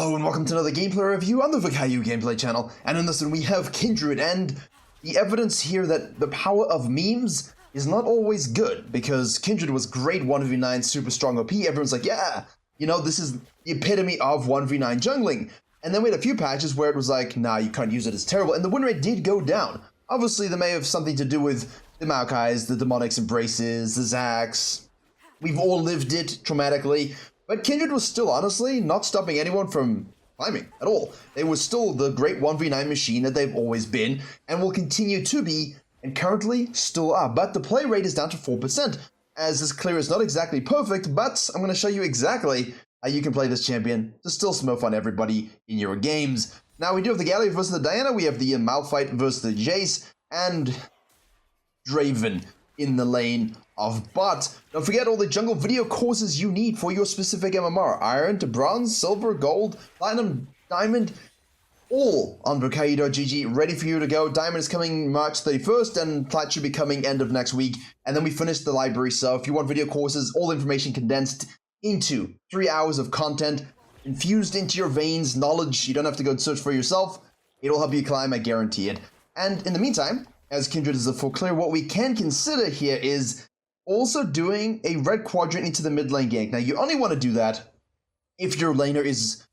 Hello and welcome to another gameplay review on the Virkayu gameplay channel, and in this one we have Kindred, and the evidence here that the power of memes is not always good, because Kindred was great 1v9 super strong OP, everyone's like, yeah, you know, this is the epitome of 1v9 jungling, and then we had a few patches where it was like, nah, you can't use it, it's terrible, and the win rate did go down. Obviously that may have something to do with the Maokais, the Demonics Embraces, the Zacs. We've all lived it traumatically. But Kindred was still, honestly, not stopping anyone from climbing at all. They were still the great 1v9 machine that they've always been, and will continue to be, and currently still are. But the play rate is down to 4%, as this clear is not exactly perfect, but I'm going to show you exactly how you can play this champion to still smurf on everybody in your games. Now, we do have the Galio versus the Diana, we have the Malphite versus the Jace, and Draven in the lane of bot. Don't forget all the jungle video courses you need for your specific MMR. Iron to bronze, silver, gold, platinum, diamond, all on Virkayu.gg, ready for you to go. Diamond is coming March 31st, and plat should be coming end of next week. And then we finish the library, so if you want video courses, all the information condensed into 3 hours of content, infused into your veins, knowledge, you don't have to go and search for yourself. It'll help you climb, I guarantee it. And in the meantime, as Kindred is a full clear, what we can consider here is also doing a red quadrant into the mid lane gank. Now, you only want to do that if your laner is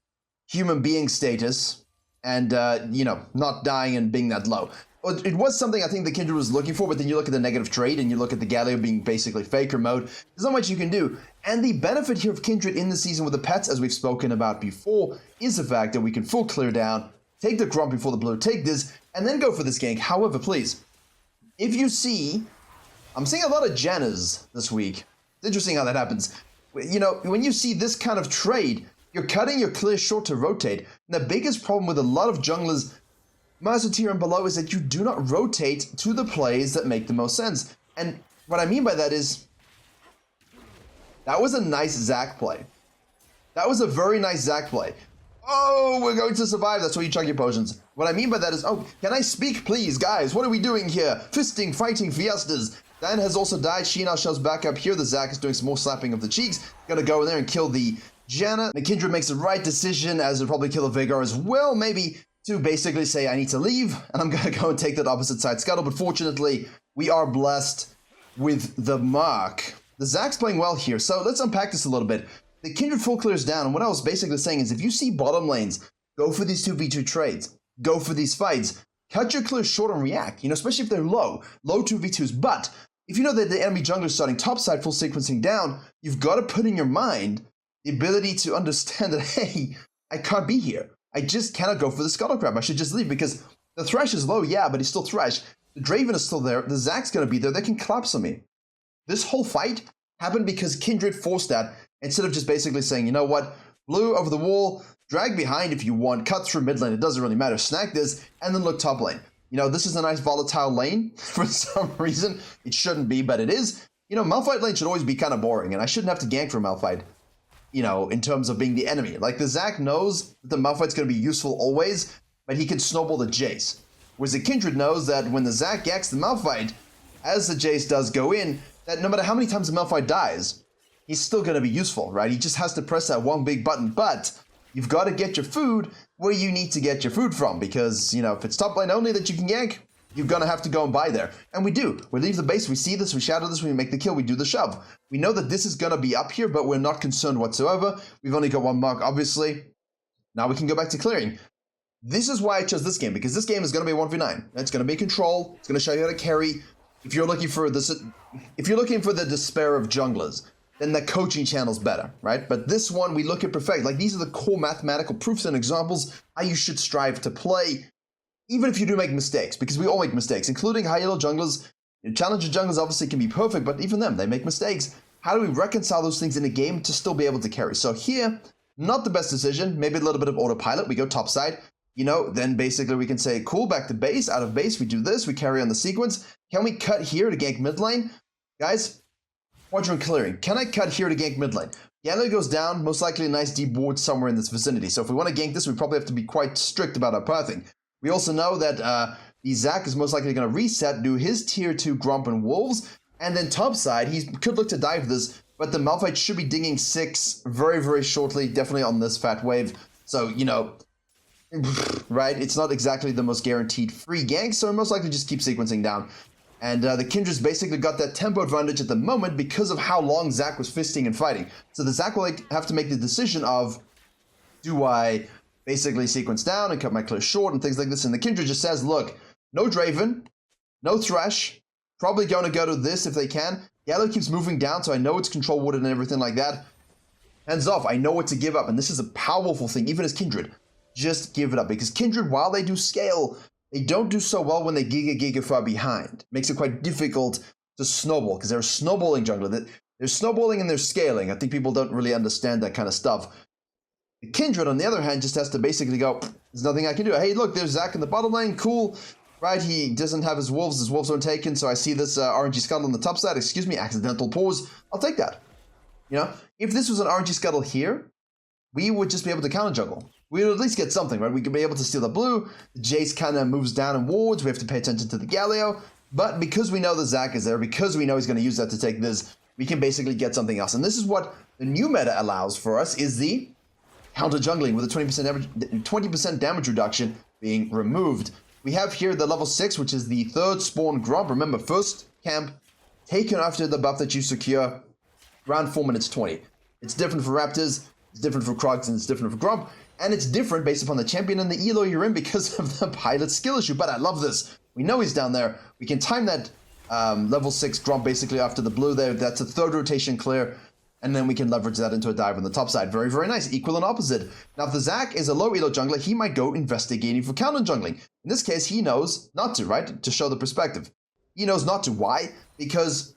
human being status and, you know, not dying and being that low. It was something I think the Kindred was looking for, but then you look at the negative trade and you look at the Galio being basically faker mode. There's not much you can do. And the benefit here of Kindred in the season with the pets, as we've spoken about before, is the fact that we can full clear down, take the Grump before the blue, take this, and then go for this gank. However, please, if you see, I'm seeing a lot of Jannas this week. It's interesting how that happens. You know, when you see this kind of trade, you're cutting your clear short to rotate. And the biggest problem with a lot of junglers, Master tier and below, is that you do not rotate to the plays that make the most sense. And what I mean by that is, that was a nice Zac play. That was a very nice Zac play. Oh, we're going to survive. That's why you chug your potions. What I mean by that is, oh, can I speak, please? Guys, what are we doing here? Fisting, fighting, fiestas. Diana has also died. She now shows back up here. The Zac is doing some more slapping of the cheeks. Gonna go in there and kill the Janna. The Kindred makes the right decision, as it'll probably kill the Veigar as well, maybe, to basically say, I need to leave, and I'm gonna go and take that opposite side scuttle. But fortunately, we are blessed with the mark. The Zac's playing well here, so let's unpack this a little bit. The Kindred full clears down, and what I was basically saying is, if you see bottom lanes, go for these 2v2 trades. Go for these fights. Cut your clear short and react, you know, especially if they're low 2v2s. But if you know that the enemy jungler is starting topside full sequencing down, you've got to put in your mind the ability to understand that, hey, I can't be here. I just cannot go for the scuttle crab. I should just leave, because the Thresh is low, yeah, but he's still Thresh. The Draven is still there. The Zac's going to be there. They can collapse on me. This whole fight happened because Kindred forced that, instead of just basically saying, you know what, blue over the wall, drag behind if you want, cut through mid lane, it doesn't really matter, snag this, and then look top lane. You know, this is a nice volatile lane for some reason. It shouldn't be, but it is. You know, Malphite lane should always be kind of boring, and I shouldn't have to gank for Malphite, you know, in terms of being the enemy. Like, the Zac knows that the Malphite's going to be useful always, but he can snowball the Jace. Whereas the Kindred knows that when the Zac ganks the Malphite, as the Jace does go in, that no matter how many times the Malphite dies, he's still going to be useful, right? He just has to press that one big button, but you've got to get your food where you need to get your food from, because, you know, if it's top lane only that you can gank, you're going to have to go and buy there. And we do. We leave the base, we see this, we shadow this, we make the kill, we do the shove. We know that this is going to be up here, but we're not concerned whatsoever. We've only got one mark, obviously. Now we can go back to clearing. This is why I chose this game, because this game is going to be 1v9. It's going to be control. It's going to show you how to carry. If you're looking for this, if you're looking for the despair of junglers, then the coaching channel's better, right? But this one, we look at perfect. Like, these are the core mathematical proofs and examples how you should strive to play, even if you do make mistakes, because we all make mistakes, including high-elo junglers. Challenger junglers obviously can be perfect, but even them, they make mistakes. How do we reconcile those things in a game to still be able to carry? So here, not the best decision, maybe a little bit of autopilot. We go topside, you know, then basically we can say, cool, back to base, out of base, we do this, we carry on the sequence. Can we cut here to gank mid lane? Guys, quadrant clearing. Can I cut here to gank mid lane? Galio goes down, most likely a nice deep ward somewhere in this vicinity. So if we want to gank this, we probably have to be quite strict about our pathing. We also know that the Zac is most likely going to reset, do his tier 2 Grump and Wolves, and then topside, he could look to dive this, but the Malphite should be dinging 6 very, very shortly, definitely on this fat wave. So, you know, right, it's not exactly the most guaranteed free gank, so most likely just keep sequencing down. And the Kindred's basically got that tempo advantage at the moment because of how long Zac was fisting and fighting. So the Zac will have to make the decision of, do I basically sequence down and cut my clear short and things like this? And the Kindred just says, look, no Draven, no Thresh, probably going to go to this if they can. Gallo keeps moving down, so I know it's control wooded and everything like that. Hands off, I know what to give up, and this is a powerful thing, even as Kindred. Just give it up, because Kindred, while they do scale, they don't do so well when they giga far behind. Makes it quite difficult to snowball, because they're a snowballing jungler. They're snowballing and they're scaling. I think people don't really understand that kind of stuff. The Kindred, on the other hand, just has to basically go, there's nothing I can do. Hey, look, there's Zac in the bottom lane, cool. Right, he doesn't have his wolves aren't taken, so I see this RNG scuttle on the top side. Excuse me, accidental pause. I'll take that. You know, if this was an RNG scuttle here, we would just be able to counter juggle. We would at least get something, right? We could be able to steal the blue. The Jace kind of moves down and wards. We have to pay attention to the Galio. But because we know the Zac is there, because we know he's going to use that to take this, we can basically get something else. And this is what the new meta allows for us, is the counter jungling with a 20% damage reduction being removed. We have here the level 6, which is the third spawn Gromp. Remember, first camp taken after the buff that you secure, around 4 minutes 20. It's different for Raptors, it's different for Krogs, and it's different for Gromp. And it's different based upon the champion and the elo you're in because of the pilot skill issue. But I love this. We know he's down there. We can time that level 6 Gromp basically after the blue there. That's a third rotation clear. And then we can leverage that into a dive on the top side. Very, very nice. Equal and opposite. Now, if the Zac is a low elo jungler, he might go investigating for counter jungling. In this case, he knows not to, right? To show the perspective. He knows not to. Why? Because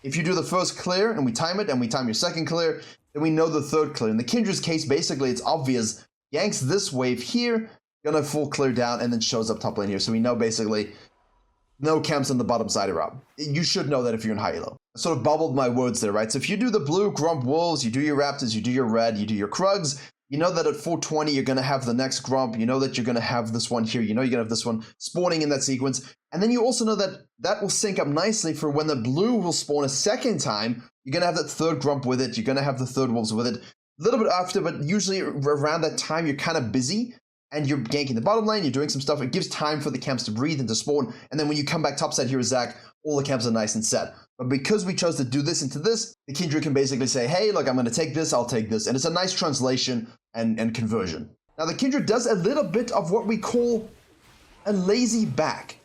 if you do the first clear and we time it and we time your second clear, then we know the third clear. In the Kindred's case, basically, it's obvious. Yanks this wave here, gonna full clear down, and then shows up top lane here. So we know basically no camps on the bottom side are up. You should know that if you're in high elo. I sort of bubbled my words there, right? So if you do the blue Gromp Wolves, you do your Raptors, you do your red, you do your Krugs, you know that at 420 you're gonna have the next Gromp, you know that you're gonna have this one here, you know you're gonna have this one spawning in that sequence, and then you also know that that will sync up nicely for when the blue will spawn a second time, you're gonna have that third Gromp with it, you're gonna have the third Wolves with it, a little bit after, but usually around that time you're kind of busy, and you're ganking the bottom lane, you're doing some stuff, it gives time for the camps to breathe and to spawn, and then when you come back topside here with Zac, all the camps are nice and set. But because we chose to do this into this, the Kindred can basically say, hey, look, I'm going to take this, I'll take this. And it's a nice translation and conversion. Now, the Kindred does a little bit of what we call a lazy back.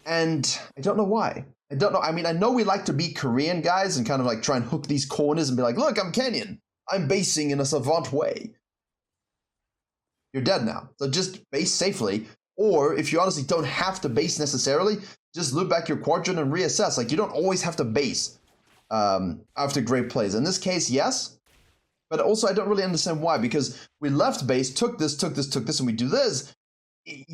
And I don't know why. I don't know. I mean, I know we like to be Korean guys and kind of like try and hook these corners and be like, look, I'm Kenyan. I'm basing in a savant way. You're dead now. So just base safely. Or if you honestly don't have to base necessarily, just loop back your quadrant and reassess. Like, you don't always have to base after great plays. In this case, yes. But also, I don't really understand why. Because we left base, took this, and we do this.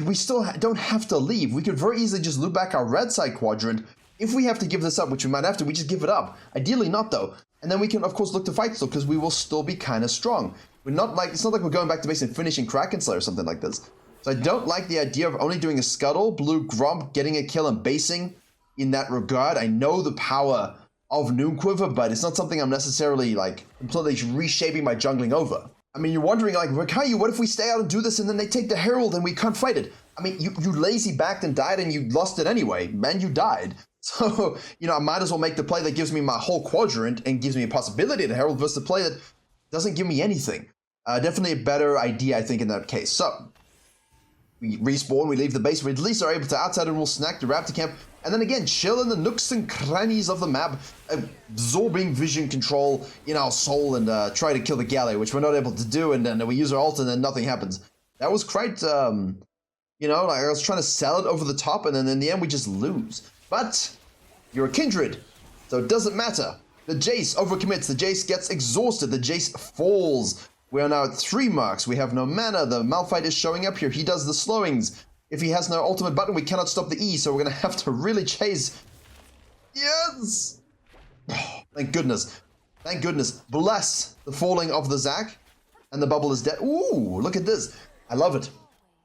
We still don't have to leave. We could very easily just loop back our red side quadrant. If we have to give this up, which we might have to, we just give it up. Ideally not, though. And then we can, of course, look to fight still, because we will still be kind of strong. We're not like, it's not like we're going back to base and finishing Kraken Slayer or something like this. So I don't like the idea of only doing a scuttle, blue Gromp, getting a kill and basing in that regard. I know the power of Noon Quiver, but it's not something I'm necessarily like completely reshaping my jungling over. I mean, you're wondering like, Virkayu, what if we stay out and do this and then they take the Herald and we can't fight it? I mean, you lazy backed and died and you lost it anyway, man, you died. So, you know, I might as well make the play that gives me my whole quadrant and gives me a possibility to Herald versus the play that doesn't give me anything. Definitely a better idea, I think, in that case. So, we respawn, we leave the base, we at least are able to outside and we'll snack the Raptor camp, and then again, chill in the nooks and crannies of the map, absorbing vision control in our soul and try to kill the Galley, which we're not able to do, and then we use our ult and then nothing happens. That was quite, you know, like I was trying to sell it over the top, and then in the end we just lose. But, you're a Kindred, so it doesn't matter. The Jace overcommits, the Jace gets exhausted, the Jace falls. We are now at 3 marks. We have no mana. The Malphite is showing up here. He does the slowings. If he has no ultimate button, we cannot stop the E, so we're going to have to really chase. Yes! Oh, thank goodness. Thank goodness. Bless the falling of the Zac. And the bubble is dead. Ooh, look at this. I love it.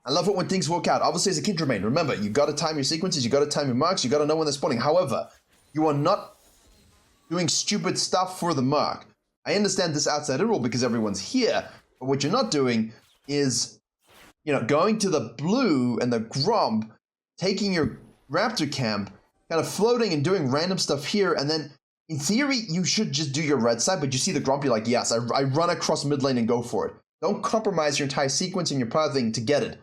I love it when things work out. Obviously, as a Kindred main, remember, you got to time your sequences. You got to time your marks. You got to know when they're spawning. However, you are not doing stupid stuff for the mark. I understand this outside rule because everyone's here, but what you're not doing is, you know, going to the blue and the Grump, taking your Raptor camp, kind of floating and doing random stuff here, and then in theory, you should just do your red side, but you see the Grump, you're like, yes, I run across mid lane and go for it. Don't compromise your entire sequence and your pathing to get it.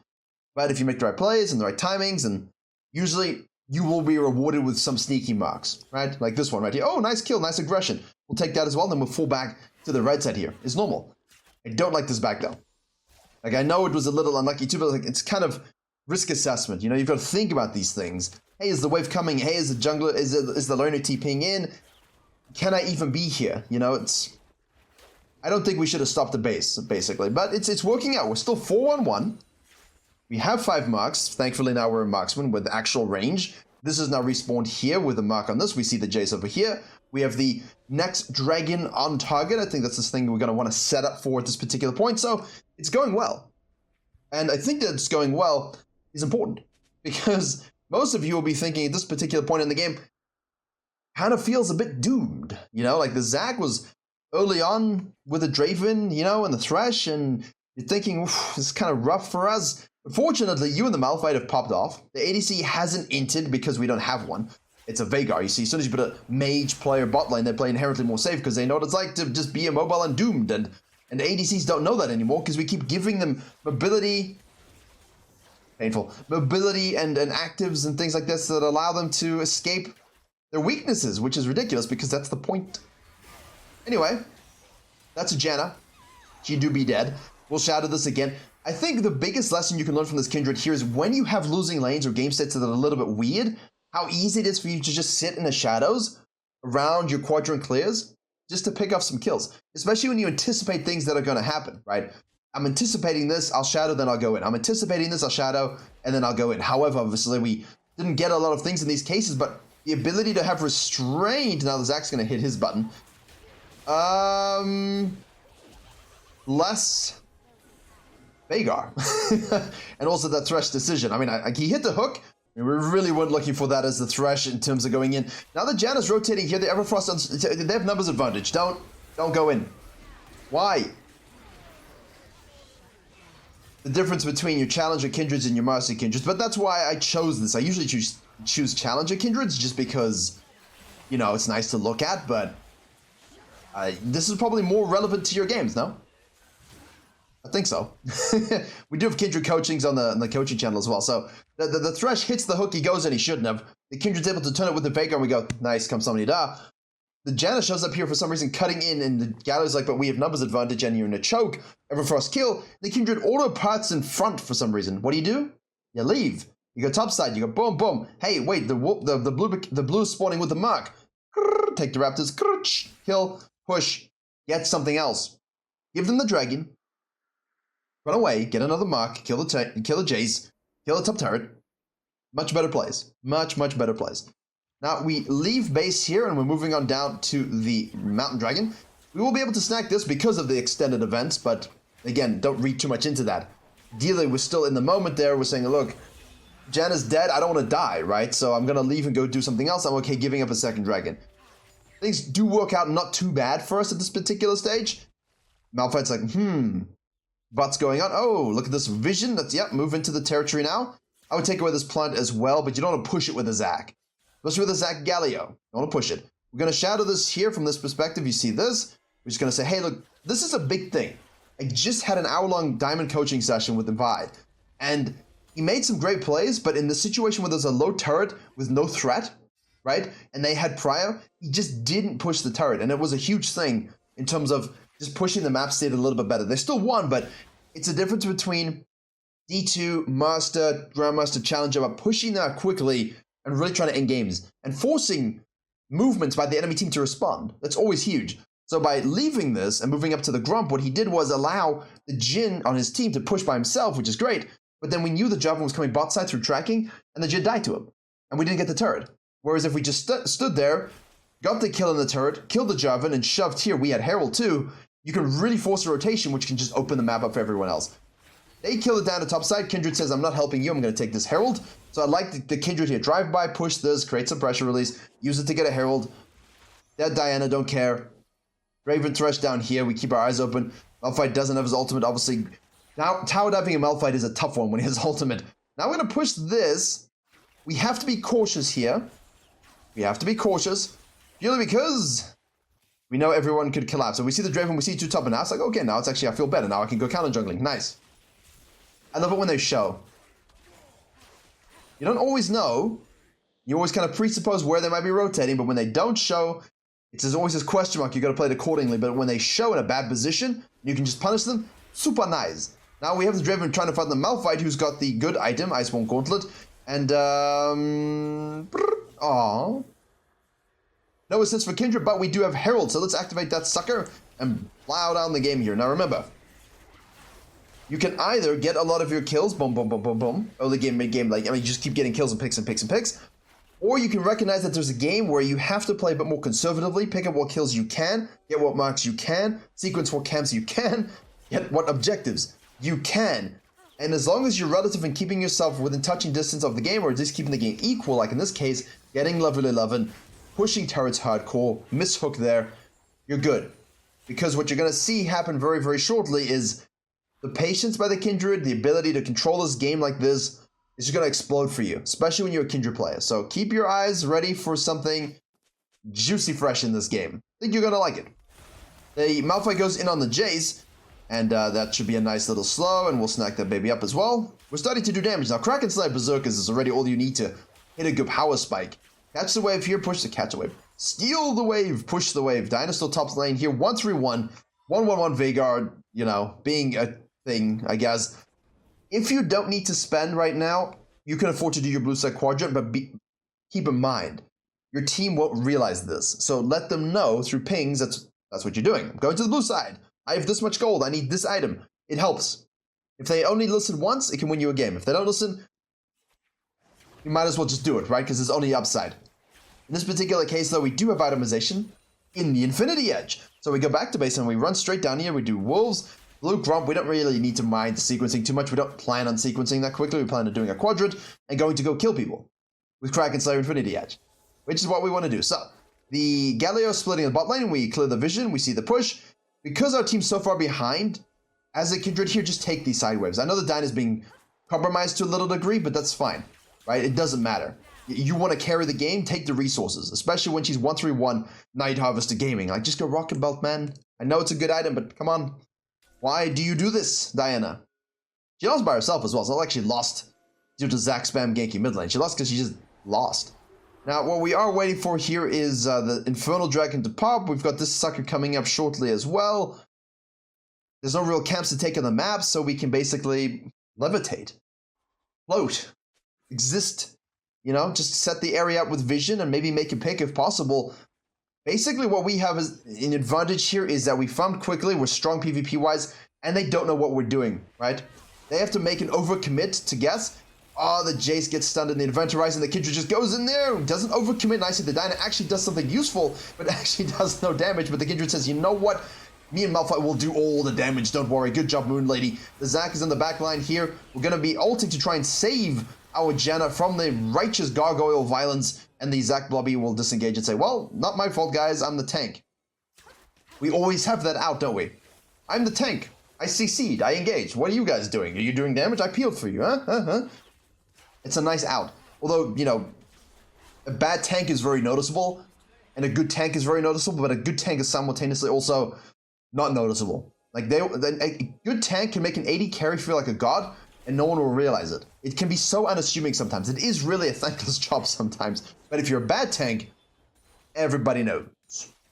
But if you make the right plays and the right timings, and usually you will be rewarded with some sneaky marks, right? Like this one right here. Oh, nice kill, nice aggression. We'll take that as well, then we'll fall back to the red side here. It's normal. I don't like this back though. Like, I know it was a little unlucky too, but like, it's kind of risk assessment. You know, you've got to think about these things. Hey, is the wave coming? Hey, is the jungler, is the learner TPing in? Can I even be here? You know, I don't think we should have stopped the base, basically. But it's working out. We're still 4-1-1. We have 5 marks. Thankfully, now we're a marksman with actual range. This is now respawned here with a mark on this. We see the Jace over here. We have the next dragon on target. I think that's this thing we're going to want to set up for at this particular point. So it's going well. And I think that it's going well is important. Because most of you will be thinking at this particular point in the game, kind of feels a bit doomed, you know, like the Zac was early on with the Draven, you know, and the Thresh, and you're thinking, this is kind of rough for us. But fortunately, you and the Malphite have popped off. The ADC hasn't inted because we don't have one. It's a Veigar, you see. As soon as you put a mage player bot lane, they play inherently more safe because they know what it's like to just be immobile and doomed. And ADCs don't know that anymore because we keep giving them mobility, painful, mobility and actives and things like this that allow them to escape their weaknesses, which is ridiculous because that's the point. Anyway, that's a Janna. She do be dead. We'll shadow this again. I think the biggest lesson you can learn from this Kindred here is when you have losing lanes or game states that are a little bit weird, how easy it is for you to just sit in the shadows around your quadrant clears just to pick off some kills, especially when you anticipate things that are going to happen, right? I'm anticipating this, I'll shadow, then I'll go in. I'm anticipating this, I'll shadow, and then I'll go in. However, obviously, we didn't get a lot of things in these cases, but the ability to have restraint. Now the Zac's going to hit his button. Less Veigar. And also that Thresh decision. I mean, he hit the hook. We really weren't looking for that as the Thresh in terms of going in. Now that Janna's rotating here, the Everfrost, they have numbers advantage. Don't go in. Why? The difference between your Challenger Kindreds and your Master Kindreds. But that's why I chose this. I usually choose Challenger Kindreds just because, you know, it's nice to look at, but this is probably more relevant to your games, no? I think so. We do have Kindred coachings on the coaching channel as well. So the Thresh hits the hook, he goes and he shouldn't have. The Kindred's able to turn it with the Veigar and we go, nice, come somebody da. The Janna shows up here for some reason cutting in and the Gallows like, but we have numbers advantage and you're in a choke. Everfrost kill. The Kindred auto parts in front for some reason. What do? You leave. You go topside, you go boom, boom. Hey, wait, the blue is spawning with the mark. Take the Raptors, kill, push, get something else. Give them the dragon. Run away, get another mark, kill the Jace, kill the top turret. Much better plays. Much better plays. Now we leave base here and we're moving on down to the Mountain Dragon. We will be able to snack this because of the extended events, but again, don't read too much into that. Ideally, we're still in the moment there. We're saying, look, Janna's dead. I don't want to die, right? So I'm going to leave and go do something else. I'm okay giving up a second dragon. Things do work out not too bad for us at this particular stage. Malphite's like, what's going on? Oh, look at this vision. That's, yep, move into the territory now. I would take away this plant as well, but you don't want to push it with a Zac. Especially with a Zac Galio. Don't want to push it. We're going to shadow this here from this perspective. You see this? We're just going to say, hey, look, this is a big thing. I just had an hour-long diamond coaching session with Divide, and he made some great plays, but in the situation where there's a low turret with no threat, right, and they had Prio, he just didn't push the turret, and it was a huge thing in terms of just pushing the map state a little bit better. They still won, but it's a difference between D2, Master, Grandmaster, Challenger, but pushing that quickly and really trying to end games and forcing movements by the enemy team to respond. That's always huge. So by leaving this and moving up to the Grump, what he did was allow the Jhin on his team to push by himself, which is great. But then we knew the Jarvan was coming bot side through tracking, and the Jhin died to him. And we didn't get the turret. Whereas if we just stood there, got the kill in the turret, killed the Jarvan, and shoved here, we had Herald too, you can really force a rotation, which can just open the map up for everyone else. They kill it down to top side. Kindred says, I'm not helping you, I'm going to take this Herald. So I like the Kindred here. Drive by, push this, create some pressure release, use it to get a Herald. Dead Diana, don't care. Raven Thresh down here, we keep our eyes open. Malphite doesn't have his ultimate, obviously Now, tower diving in Malphite is a tough one when he has ultimate. Now we're going to push this. We have to be cautious here. We have to be cautious. Purely because we know everyone could collapse. So we see the Draven, we see 2 top, and now it's like, okay, now it's actually, I feel better. Now I can go counter jungling. Nice. I love it when they show. You don't always know. You always kind of presuppose where they might be rotating, but when they don't show, it's always this question mark. You got to play it accordingly. But when they show in a bad position, you can just punish them. Super nice. Now we have the Draven trying to fight the Malphite, who's got the good item, Iceborne Gauntlet. And, aww. No assist for Kindred, but we do have Herald, so let's activate that sucker and plow down the game here. Now remember, you can either get a lot of your kills, boom, boom, boom, boom, boom, early game, mid game, like, I mean, you just keep getting kills and picks and picks and picks, or you can recognize that there's a game where you have to play a bit more conservatively, pick up what kills you can, get what marks you can, sequence what camps you can, get what objectives you can. And as long as you're relative in keeping yourself within touching distance of the game, or just keeping the game equal, like in this case, getting level 11, pushing turrets hardcore, mishook there, you're good. Because what you're going to see happen very, very shortly is the patience by the Kindred, the ability to control this game like this, is just going to explode for you, especially when you're a Kindred player. So keep your eyes ready for something juicy fresh in this game. I think you're going to like it. The Malphite goes in on the Jace, and that should be a nice little slow, and we'll snack that baby up as well. We're starting to do damage. Now, Kraken Slide Berserkers is already all you need to hit a good power spike. Catch the wave here, push the catch the wave. Steal the wave, push the wave. Dinosaur top lane here, 1-3-1. 1-1-1 Veigar, you know, being a thing, I guess. If you don't need to spend right now, you can afford to do your blue side quadrant, but keep in mind, your team won't realize this. So let them know through pings that's what you're doing. I'm going to the blue side. I have this much gold. I need this item. It helps. If they only listen once, it can win you a game. If they don't listen, you might as well just do it, right? Because there's only upside. In this particular case, though, we do have itemization in the Infinity Edge. So we go back to base and we run straight down here. We do Wolves, Blue Grump. We don't really need to mind the sequencing too much. We don't plan on sequencing that quickly. We plan on doing a quadrant and going to go kill people with Kraken Slayer Infinity Edge, which is what we want to do. So the Galio splitting the bot lane. We clear the vision. We see the push. Because our team's so far behind, as a Kindred here, just take these side waves. I know the Dyna is being compromised to a little degree, but that's fine, right? It doesn't matter. You want to carry the game, take the resources, especially when she's 1-3-1 Night Harvester Gaming. Like, just go Rocket Belt, man. I know it's a good item, but come on. Why do you do this, Diana? She lost by herself as well. It's not like she lost due to Zac spam ganking mid lane. She lost because she just lost. Now, what we are waiting for here is the Infernal Dragon to pop. We've got this sucker coming up shortly as well. There's no real camps to take on the map, so we can basically levitate, float, exist. You know, just set the area up with vision and maybe make a pick if possible. Basically, what we have as an advantage here is that we farmed quickly, we're strong PvP-wise, and they don't know what we're doing, right? They have to make an overcommit to guess. Oh, the Jace gets stunned in the Event Horizon, the Kindred just goes in there, doesn't overcommit nicely. The Dyna actually does something useful, but actually does no damage. But the Kindred says, you know what? Me and Malphite will do all the damage, don't worry. Good job, Moon Lady. The Zac is in the back line here. We're going to be ulting to try and save our Janna from the righteous gargoyle violence, and the Zac Blobby will disengage and say, well, not my fault, guys, I'm the tank. We always have that out, don't we? I'm the tank. I CC'd, I engaged. What are you guys doing? Are you doing damage? I peeled for you, huh? It's a nice out. Although, you know, a bad tank is very noticeable, and a good tank is very noticeable, but a good tank is simultaneously also not noticeable. Like, a good tank can make an 80 carry feel like a god, and no one will realize it. It can be so unassuming sometimes. It is really a thankless job sometimes. But if you're a bad tank, everybody knows.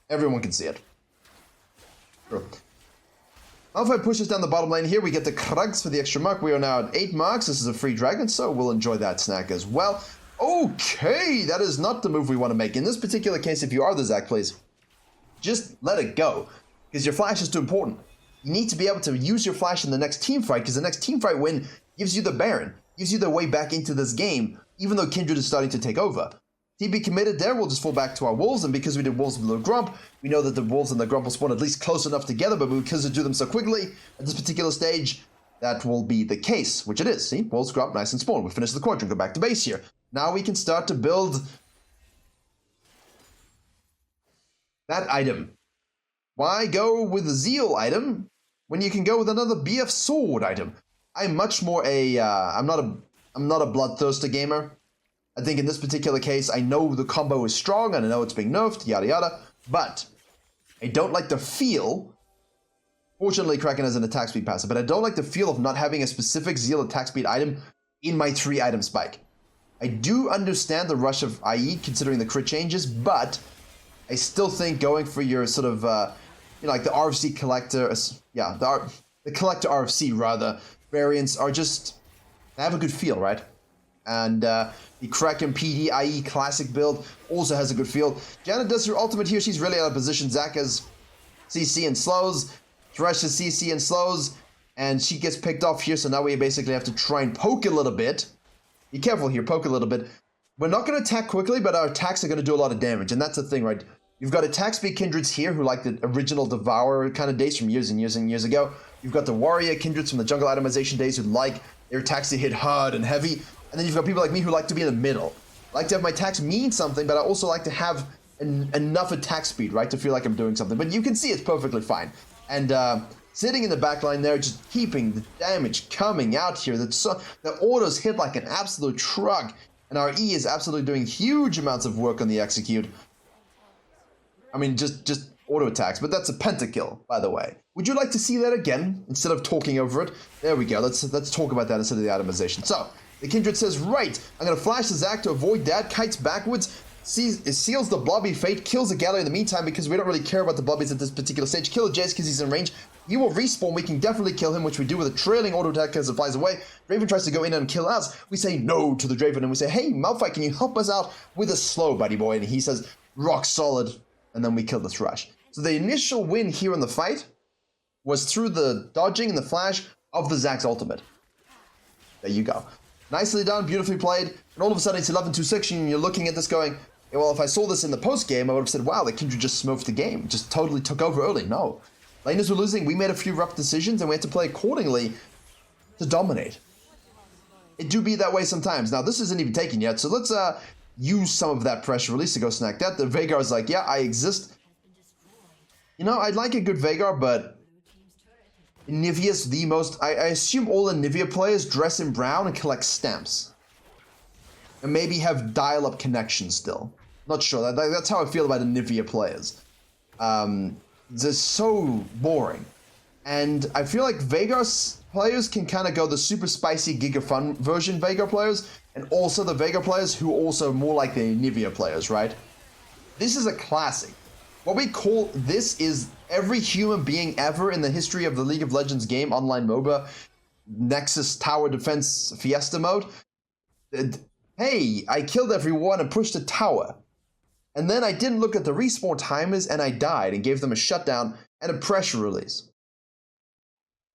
Everyone can see it. Sure. Malphite pushes down the bottom lane here. We get the Krugs for the extra mark. We are now at 8 marks. This is a free dragon, so we'll enjoy that snack as well. Okay, that is not the move we want to make. In this particular case, if you are the Zac, please, just let it go, because your flash is too important. You need to be able to use your flash in the next team fight, because the next team fight win gives you the Baron, gives you the way back into this game, even though Kindred is starting to take over. TB committed there, we'll just fall back to our Wolves, and because we did Wolves below Grump, we know that the Wolves and the Grump will spawn at least close enough together, but because we do them so quickly at this particular stage, that will be the case, which it is. See, Wolves, Grump, nice and spawn. We finish the quadrant, go back to base here. Now we can start to build that item. Why go with the Zeal item when you can go with another BF Sword item? I'm much more a, I'm not a bloodthirsty gamer. I think in this particular case, I know the combo is strong and I know it's being nerfed, yada yada, but I don't like the feel. Fortunately, Kraken has an attack speed passive, but I don't like the feel of not having a specific Zeal attack speed item in my 3-item spike. I do understand the rush of IE considering the crit changes, but I still think going for your sort of, you know, like the RFC collector, the collector RFC rather, variants are just, they have a good feel, right? And the Kraken PD IE classic build also has a good feel. Janet does her ultimate here. She's really out of position. Zac has CC and slows. Thresh has CC and slows. And she gets picked off here. So now we basically have to try and poke a little bit. Be careful here. Poke a little bit. We're not going to attack quickly, but our attacks are going to do a lot of damage. And that's the thing, right? You've got attack speed Kindreds here who like the original Devourer kind of days from years and years and years ago. You've got the Warrior Kindreds from the jungle itemization days who like their attacks to hit hard and heavy. And then you've got people like me who like to be in the middle. I like to have my attacks mean something, but I also like to have enough attack speed, right, to feel like I'm doing something. But you can see it's perfectly fine. And sitting in the back line there, just keeping the damage coming out here. The autos hit like an absolute truck. And our E is absolutely doing huge amounts of work on the execute. I mean, just auto attacks, but that's a pentakill, by the way. Would you like to see that again, instead of talking over it? There we go, let's talk about that instead of the itemization. So, the Kindred says, right, I'm going to flash the Zac to avoid that, kites backwards, seals the Blobby fate, kills the Galio in the meantime because we don't really care about the Blobbies at this particular stage. Kill the Jace because he's in range. He will respawn, we can definitely kill him, which we do with a trailing auto attack as it flies away. Draven tries to go in and kill us. We say no to the Draven and we say, hey, Malphite, can you help us out with a slow, buddy boy? And he says, rock solid, and then we kill the Thresh. So the initial win here in the fight was through the dodging and the flash of the Zac's ultimate. There you go. Nicely done, beautifully played, and all of a sudden it's 11-2-6 and you're looking at this going, hey, well, if I saw this in the post-game, I would have said, wow, the Kindred just smoked the game, just totally took over early. No. Laners were losing, we made a few rough decisions, and we had to play accordingly to dominate. It do be that way sometimes. Now, this isn't even taken yet, so let's use some of that pressure release to go snack that. The Veigar's like, yeah, I exist. You know, I'd like a good Veigar, but Nivea's the most... I assume all the Nivea players dress in brown and collect stamps. And maybe have dial-up connections still. Not sure. That's how I feel about the Nivea players. They're so boring. And I feel like Veigar's players can kind of go the super spicy Giga Fun version Veigar players, and also the Veigar players who also more like the Nivea players, right? This is a classic. What we call this is every human being ever in the history of the League of Legends game, online MOBA, Nexus Tower Defense Fiesta mode. Hey, I killed everyone and pushed a tower. And then I didn't look at the respawn timers and I died and gave them a shutdown and a pressure release.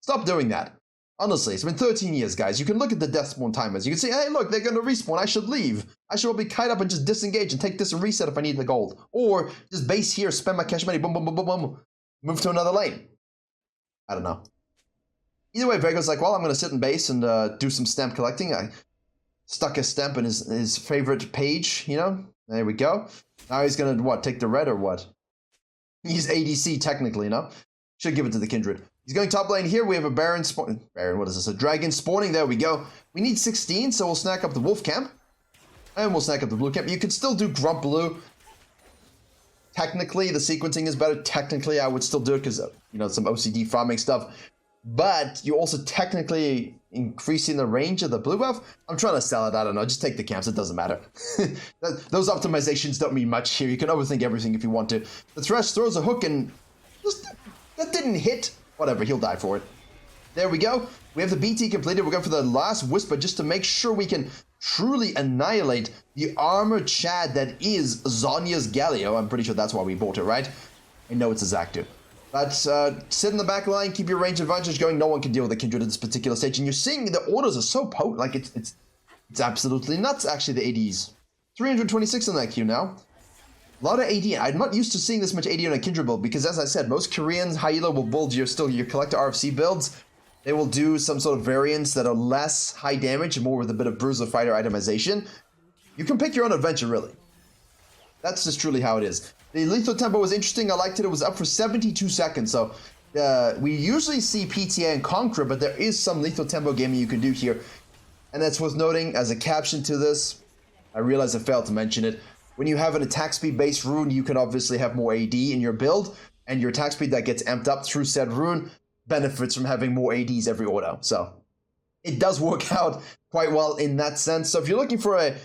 Stop doing that. Honestly, it's been 13 years, guys. You can look at the death spawn timers. You can say, hey, look, they're going to respawn. I should leave. I should probably kite up and just disengage and take this and reset if I need the gold. Or just base here, spend my cash money, boom, boom, boom, boom, boom. Move to another lane. I don't know. Either way, Veigar's like, well, I'm going to sit in base and do some stamp collecting. I stuck a stamp in his favorite page, you know? There we go. Now he's going to, what, take the red or what? He's ADC technically, you know? Should give it to the Kindred. He's going top lane here. We have a Baron spawn. Baron, what is this? A dragon spawning. There we go. We need 16, so we'll snack up the Wolf Camp. And we'll snack up the Blue Camp. You could still do Grump Blue. Technically, the sequencing is better. Technically, I would still do it because, you know, some OCD farming stuff. But you're also technically increasing the range of the blue buff. I'm trying to sell it. I don't know. Just take the camps. It doesn't matter. Those optimizations don't mean much here. You can overthink everything if you want to. The Thresh throws a hook and just, that didn't hit. Whatever, he'll die for it. There we go. We have the BT completed. We're going for the last Whisper just to make sure we can truly annihilate the armored Chad that is Zhonya's Galio. I'm pretty sure that's why we bought it, right? I know it's a Zac too. But sit in the back line, keep your range advantage going. No one can deal with the Kindred at this particular stage. And you're seeing the orders are so potent. Like, it's absolutely nuts, actually, the ADs. 326 in that queue now. A lot of AD. I'm not used to seeing this much AD on a Kindred build because, as I said, most Koreans, high elo will build your collector RFC builds. They will do some sort of variants that are less high damage and more with a bit of Bruiser Fighter itemization. You can pick your own adventure, really. That's just truly how it is. The lethal tempo was interesting. I liked it. It was up for 72 seconds, so We usually see PTA and Conqueror, but there is some lethal tempo gaming you can do here. And that's worth noting as a caption to this. I realize I failed to mention it. When you have an attack speed based rune, you can obviously have more AD in your build, and your attack speed that gets amped up through said rune benefits from having more ADs every auto. So it does work out quite well in that sense. So if you're looking for a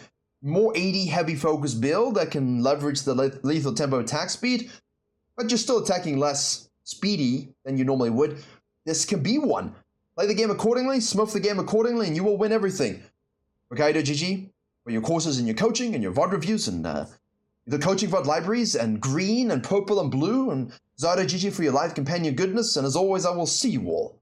more AD heavy focus build that can leverage the lethal tempo attack speed, but you're still attacking less speedy than you normally would, this can be one. Play the game accordingly, smurf the game accordingly, and you will win everything. Virkayu.gg for your courses and your coaching and your VOD reviews and the coaching VOD libraries and green and purple and blue, and Zara.gg for your live companion goodness. And as always, I will see you all